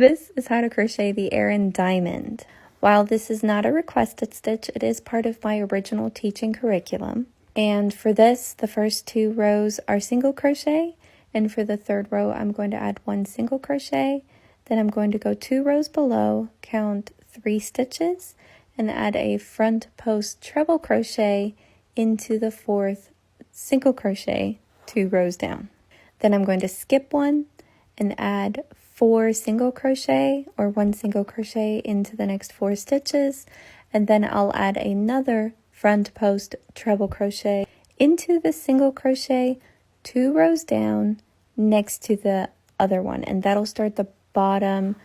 This is how to crochet the Aran diamond. While this is not a requested stitch, it is part of my original teaching curriculum. And for this, the first 2 rows are single crochet, and for the 3rd row, I'm going to add 1 single crochet. Then I'm going to go 2 rows below, count 3 stitches, and add a front post treble crochet into the 4th single crochet 2 rows down. Then I'm going to skip 1 and add 4 single crochet or 1 single crochet into the next 4 stitches, and then I'll add another front post treble crochet into the single crochet 2 rows down next to the other one, and that'll start the bottom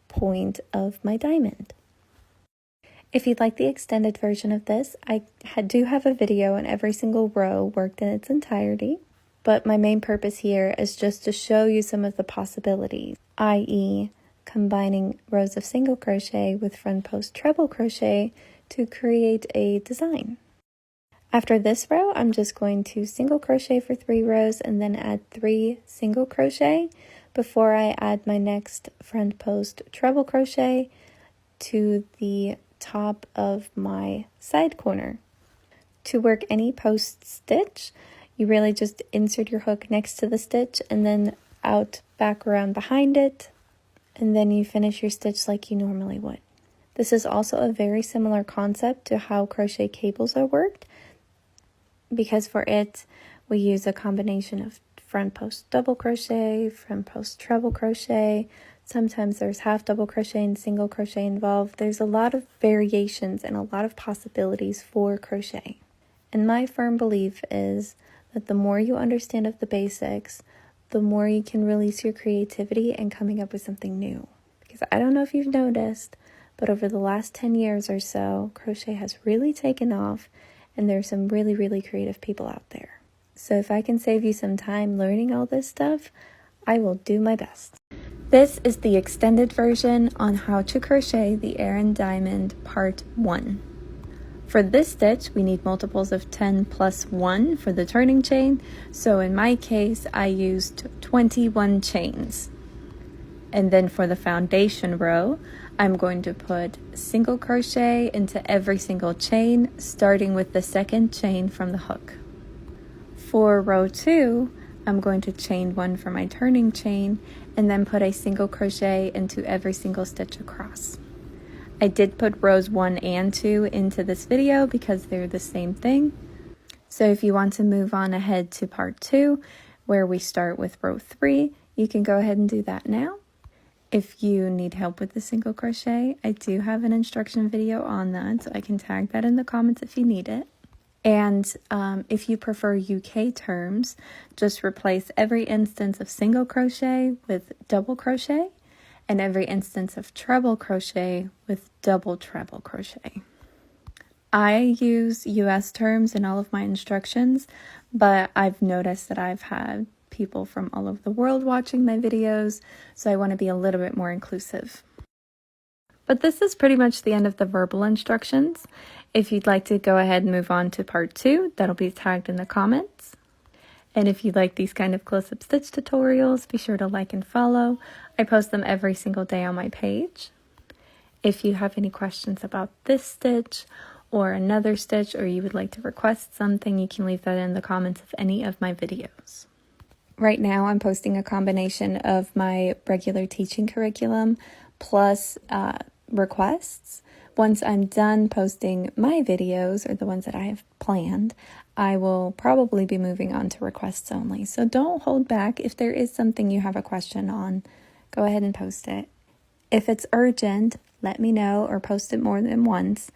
point of my diamond. If you'd like the extended version of this, I do have a video on every single row worked in its entirety, but my main purpose here is just to show you some of the possibilities, i.e. combining rows of single crochet with front post treble crochet to create a design. After this row, I'm just going to single crochet for 3 rows and then add 3 single crochet before I add my next front post treble crochet to the top of my side corner. To work any post stitch, you really just insert your hook next to the stitch and then out back around behind it, and then you finish your stitch like you normally would. This is also a very similar concept to how crochet cables are worked, because for it we use a combination of front post double crochet, front post treble crochet. Sometimes there's half double crochet and single crochet involved. There's a lot of variations and a lot of possibilities for crochet. And my firm belief is that the more you understand of the basics, the more you can release your creativity and coming up with something new. Because I don't know if you've noticed, but over the last 10 years or so, crochet has really taken off, and there's some really, really creative people out there. So if I can save you some time learning all this stuff, I will do my best. This is the extended version on how to crochet the Aran diamond part 1. For this stitch, we need multiples of 10 plus 1 for the turning chain, so in my case, I used 21 chains. And then for the foundation row, I'm going to put single crochet into every single chain, starting with the 2nd chain from the hook. For row 2, I'm going to chain 1 for my turning chain, and then put a single crochet into every single stitch across. I did put rows 1 and 2 into this video because they're the same thing. So if you want to move on ahead to part 2, where we start with row 3, you can go ahead and do that now. If you need help with the single crochet, I do have an instruction video on that, so I can tag that in the comments if you need it. And if you prefer UK terms, just replace every instance of single crochet with double crochet, and every instance of treble crochet with double treble crochet. I use US terms in all of my instructions, but I've noticed that I've had people from all over the world watching my videos, so I want to be a little bit more inclusive. But this is pretty much the end of the verbal instructions. If you'd like to go ahead and move on to part 2, that'll be tagged in the comments. And if you like these kind of close-up stitch tutorials, be sure to like and follow. I post them every single day on my page. If you have any questions about this stitch or another stitch, or you would like to request something, you can leave that in the comments of any of my videos. Right now I'm posting a combination of my regular teaching curriculum plus requests. Once I'm done posting my videos, or the ones that I have planned, I will probably be moving on to requests only. So don't hold back. If there is something you have a question on, go ahead and post it. If it's urgent, let me know, or post it more than once.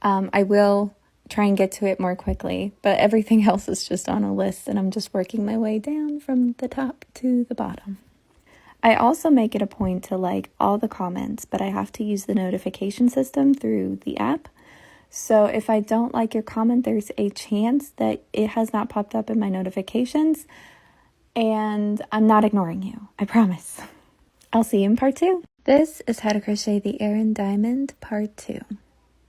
I will try and get to it more quickly, but everything else is just on a list, and I'm just working my way down from the top to the bottom. I also make it a point to like all the comments, but I have to use the notification system through the app. So if I don't like your comment, there's a chance that it has not popped up in my notifications, and I'm not ignoring you, I promise. I'll see you in part 2. This is how to crochet the Aran diamond part 2.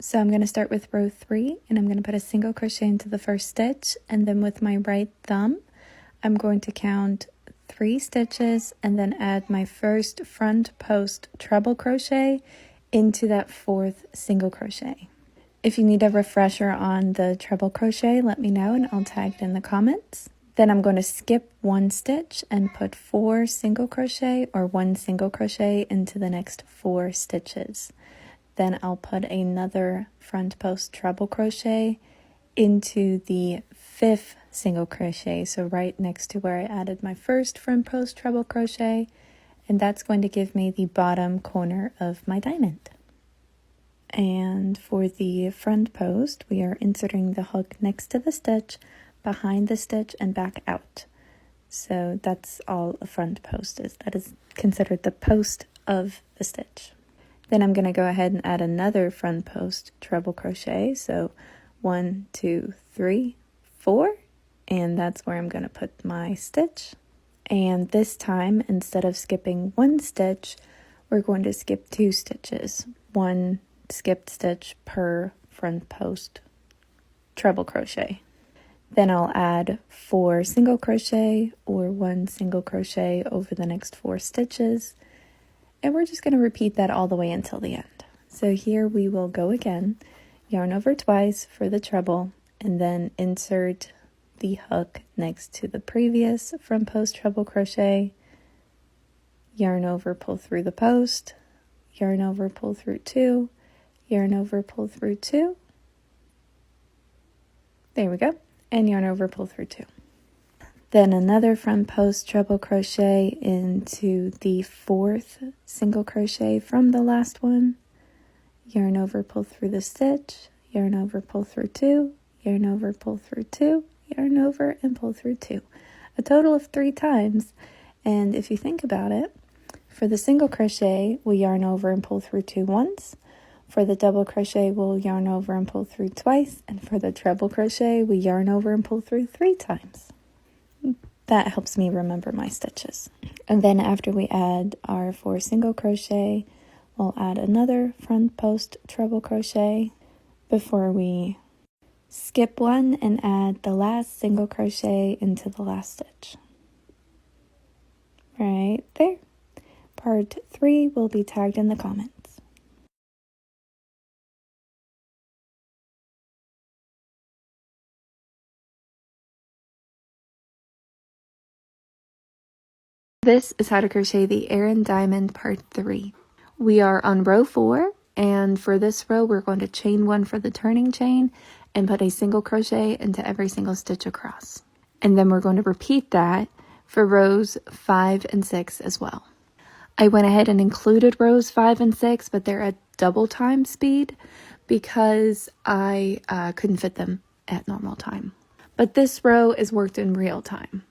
So I'm going to start with row 3, and I'm going to put a single crochet into the first stitch, and then with my right thumb, I'm going to count 3 stitches and then add my first front post treble crochet into that 4th single crochet. If you need a refresher on the treble crochet, let me know and I'll tag it in the comments. Then I'm going to skip 1 stitch and put 4 single crochet or 1 single crochet into the next 4 stitches. Then I'll put another front post treble crochet into the 5th single crochet, so right next to where I added my first front post treble crochet, and that's going to give me the bottom corner of my diamond. And for the front post, we are inserting the hook next to the stitch, behind the stitch, and back out. So that's all a front post is. That is considered the post of the stitch. Then I'm going to go ahead and add another front post treble crochet. So 1, 2, 3, 4, and that's where I'm going to put my stitch. And this time, instead of skipping 1 stitch, we're going to skip 2 stitches. 1 skipped stitch per front post treble crochet. Then I'll add 4 single crochet or 1 single crochet over the next 4 stitches. And we're just going to repeat that all the way until the end. So here we will go again, yarn over twice for the treble, and then insert the hook next to the previous front post treble crochet, yarn over, pull through the post, yarn over, pull through 2, yarn over, pull through 2. There we go. And yarn over, pull through 2. Then another front post treble crochet into the 4th single crochet from the last one, yarn over, pull through the stitch, yarn over, pull through 2, yarn over, pull through 2, yarn over, and pull through 2. A total of 3 times. And if you think about it, for the single crochet, we yarn over and pull through 2 once. For the double crochet, we'll yarn over and pull through twice. And for the treble crochet, we yarn over and pull through 3 times. That helps me remember my stitches. And then after we add our 4 single crochet, we'll add another front post treble crochet before we skip 1 and add the last single crochet into the last stitch. Right there. Part 3 will be tagged in the comments. This is how to crochet the Aran diamond part 3. We are on row 4, and for this row we're going to chain 1 for the turning chain and put a single crochet into every single stitch across. And then we're going to repeat that for rows 5 and 6 as well. I went ahead and included rows 5 and 6, but they're at double time speed because I couldn't fit them at normal time. But this row is worked in real time.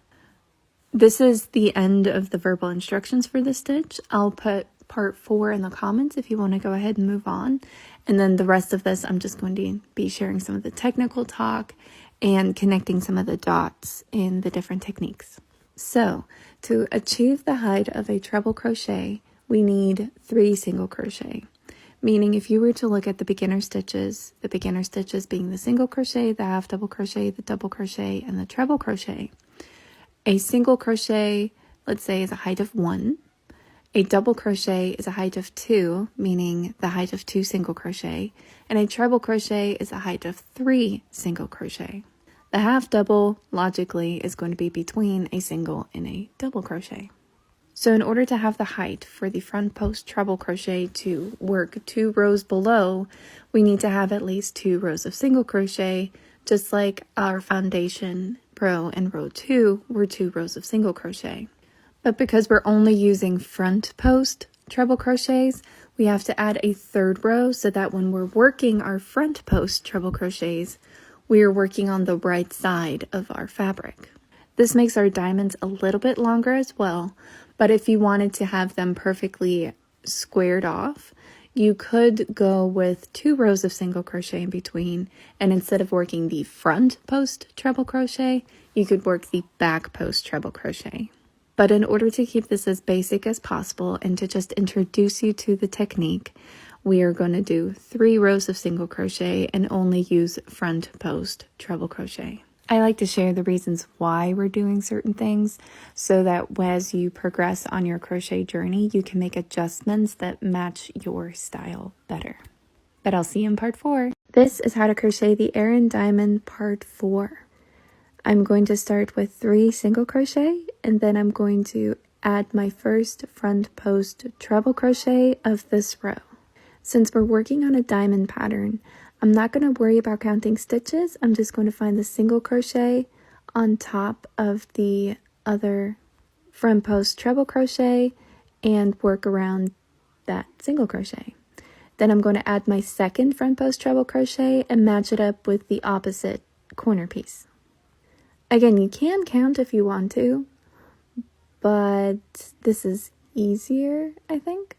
This is the end of the verbal instructions for this stitch. I'll put part 4 in the comments if you want to go ahead and move on. And then the rest of this, I'm just going to be sharing some of the technical talk and connecting some of the dots in the different techniques. So, to achieve the height of a treble crochet, we need 3 single crochet. Meaning if you were to look at the beginner stitches being the single crochet, the half double crochet, the double crochet, and the treble crochet. A single crochet, let's say, is a height of 1. A double crochet is a height of 2, meaning the height of 2 single crochet. And a treble crochet is a height of 3 single crochet. The half double, logically, is going to be between a single and a double crochet. So in order to have the height for the front post treble crochet to work 2 rows below, we need to have at least 2 rows of single crochet, just like our foundation row and row 2 were 2 rows of single crochet. But because we're only using front post treble crochets, we have to add a 3rd row so that when we're working our front post treble crochets, we are working on the right side of our fabric. This makes our diamonds a little bit longer as well, but if you wanted to have them perfectly squared off, you could go with 2 rows of single crochet in between, and instead of working the front post treble crochet, you could work the back post treble crochet. But in order to keep this as basic as possible and to just introduce you to the technique, we are going to do 3 rows of single crochet and only use front post treble crochet. I like to share the reasons why we're doing certain things so that as you progress on your crochet journey, you can make adjustments that match your style better. But I'll see you in part 4. This is how to crochet the Aran diamond part 4. I'm going to start with 3 single crochet, and then I'm going to add my first front post treble crochet of this row. Since we're working on a diamond pattern, I'm not going to worry about counting stitches. I'm just going to find the single crochet on top of the other front post treble crochet and work around that single crochet. Then I'm going to add my second front post treble crochet and match it up with the opposite corner piece. Again, you can count if you want to, but this is easier, I think.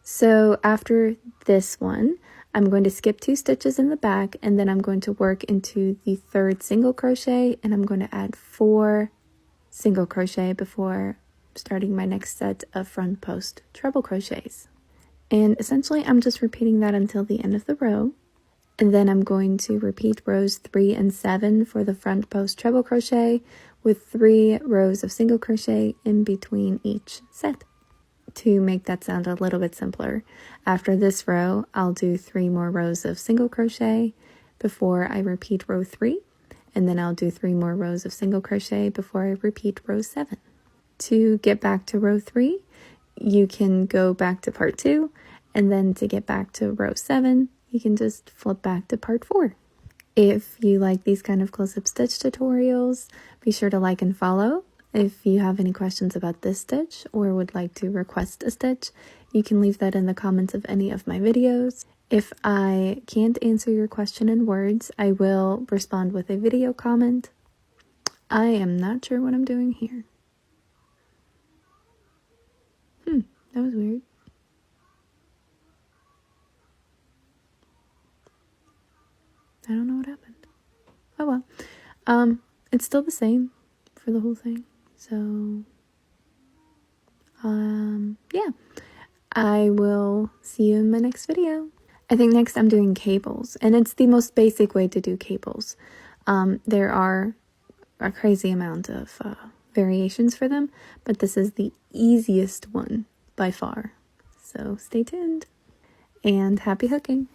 So after this one, I'm going to skip 2 stitches in the back, and then I'm going to work into the third single crochet, and I'm going to add 4 single crochet before starting my next set of front post treble crochets. And essentially I'm just repeating that until the end of the row, and then I'm going to repeat rows 3 and 7 for the front post treble crochet with 3 rows of single crochet in between each set. To make that sound a little bit simpler, after this row, I'll do 3 more rows of single crochet before I repeat row 3, and then I'll do 3 more rows of single crochet before I repeat row 7. To get back to row 3, you can go back to part 2, and then to get back to row 7, you can just flip back to part 4. If you like these kind of close-up stitch tutorials, be sure to like and follow. If you have any questions about this stitch or would like to request a stitch, you can leave that in the comments of any of my videos. If I can't answer your question in words, I will respond with a video comment. I am not sure what I'm doing here. That was weird. I don't know what happened. Oh well. It's still the same for the whole thing. So, yeah, I will see you in my next video. I think next I'm doing cables, and it's the most basic way to do cables. There are a crazy amount of variations for them, but this is the easiest one by far. So stay tuned, and happy hooking!